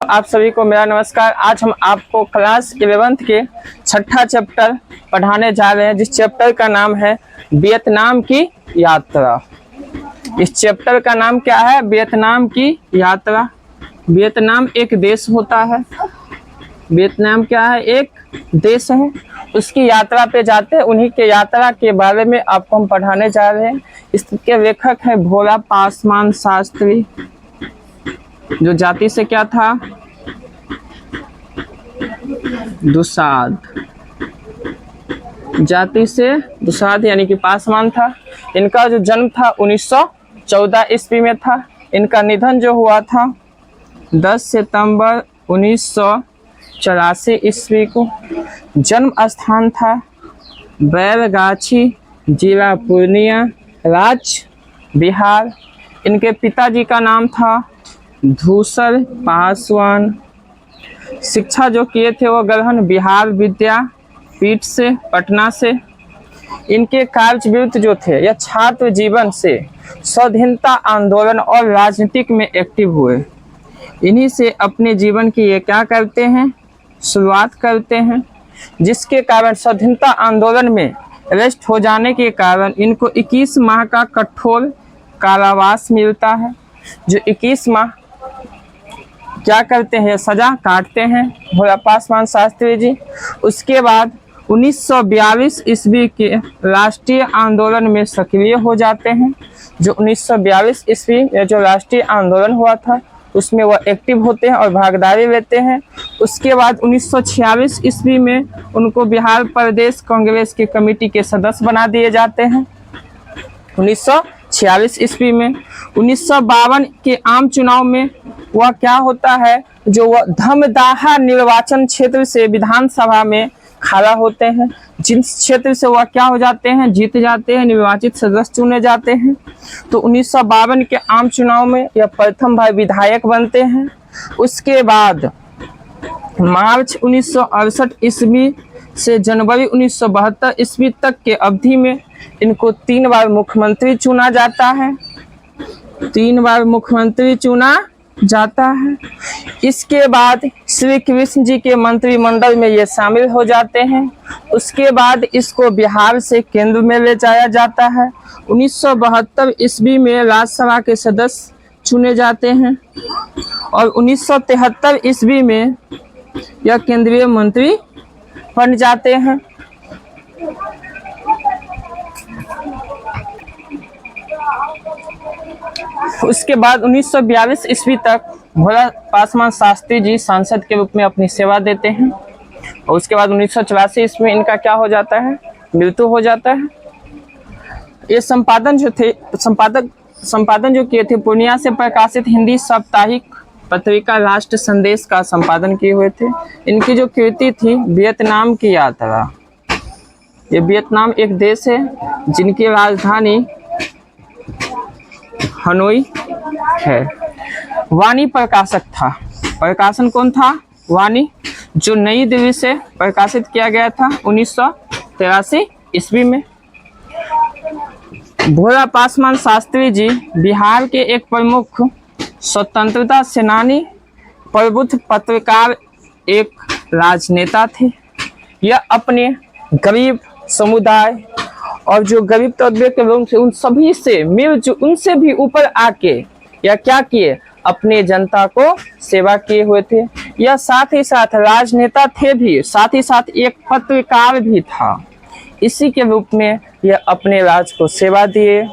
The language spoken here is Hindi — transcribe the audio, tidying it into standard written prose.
आप सभी को मेरा नमस्कार। आज हम आपको क्लास 11th के छठा चैप्टर पढ़ाने जा रहे हैं, जिस चैप्टर का नाम है वियतनाम की यात्रा। इस चैप्टर का नाम क्या है? वियतनाम की यात्रा। वियतनाम एक देश होता है। वियतनाम क्या है? एक देश है। उसकी यात्रा पे जाते हैं, उन्हीं के यात्रा के बारे में आपको हम पढ़ाने जा रहे हैं। इसके लेखक है भोला पासवान शास्त्री, जो जाति से क्या था? दुसाध। जाति से दुसाध यानी कि पासवान था। इनका जो जन्म था 1914 ईस्वी में था। इनका निधन जो हुआ था 10 सितंबर 1984 ईस्वी को। जन्म स्थान था बैरगाछी, जिला पूर्णिया, राज्य बिहार। इनके पिताजी का नाम था धूसर पासवान। शिक्षा जो किए थे वो ग्रहण बिहार विद्यापीठ से, पटना से। इनके कार्यवृत्त जो थे यह छात्र जीवन से स्वाधीनता आंदोलन और राजनीतिक में एक्टिव हुए। इन्हीं से अपने जीवन की ये क्या करते हैं? शुरुआत करते हैं, जिसके कारण स्वाधीनता आंदोलन में अरेस्ट हो जाने के कारण इनको 21 माह का कठोर कारावास मिलता है। जो 21 माह क्या करते हैं? सजा काटते हैं भोला पासवान शास्त्री जी। उसके बाद 1942 ईस्वी के राष्ट्रीय आंदोलन में सक्रिय हो जाते हैं। जो 1942 ईस्वी में जो राष्ट्रीय आंदोलन हुआ था उसमें वह एक्टिव होते हैं और भागीदारी लेते हैं। उसके बाद 1946 ईस्वी में उनको बिहार प्रदेश कांग्रेस के कमेटी के सदस्य बना दिए जाते हैं। 1946 ईस्वी में 1952 के आम चुनाव में वह क्या होता है? जो वह धमदाहा निर्वाचन क्षेत्र से विधानसभा में खड़ा होते हैं, जिस क्षेत्र से वह क्या हो जाते हैं? जीत जाते हैं, निर्वाचित सदस्य चुने जाते हैं। तो 1952 के आम चुनाव में यह प्रथम बार विधायक बनते हैं। उसके बाद मार्च 1968 ईस्वी से जनवरी 1972 ईस्वी तक के अवधि में इनको 3 बार मुख्यमंत्री चुना जाता है। 3 बार मुख्यमंत्री चुना जाता है। इसके बाद श्री कृष्ण जी के मंत्रिमंडल में ये शामिल हो जाते हैं। उसके बाद इसको बिहार से केंद्र में ले जाया जाता है। 1972 ईस्वी में राज्यसभा के सदस्य चुने जाते हैं और 1973 ईस्वी में यह केंद्रीय मंत्री बन जाते हैं। उसके बाद 1942 ईस्वी तक भोला पासवान शास्त्री जी सांसद के रूप में अपनी सेवा देते हैं और उसके बाद 1984 ईस्वी में इनका क्या हो जाता है? मृत्यु हो जाता है। ये संपादन जो किए थे पूर्णिया से प्रकाशित हिंदी साप्ताहिक पत्रिका राष्ट्र संदेश का संपादन किए हुए थे। इनकी जो कृति थी वियतनाम की यात्रा। ये वियतनाम एक देश है जिनकी राजधानी हनोई है। वाणी प्रकाशक था। प्रकाशन कौन था? वाणी, जो नई दिल्ली से प्रकाशित किया गया था 1983 ईस्वी में। भोला पासवान शास्त्री जी बिहार के एक प्रमुख स्वतंत्रता सेनानी, प्रबुद्ध पत्रकार, एक राजनेता थे। यह अपने गरीब समुदाय और जो गरीब तबके के लोग थे उन सभी से उनसे भी ऊपर आके यह क्या किए? अपने जनता को सेवा किए हुए थे। यह साथ ही साथ राजनेता थे भी, साथ ही साथ एक पत्रकार भी था। इसी के रूप में यह अपने राज्य को सेवा दिए।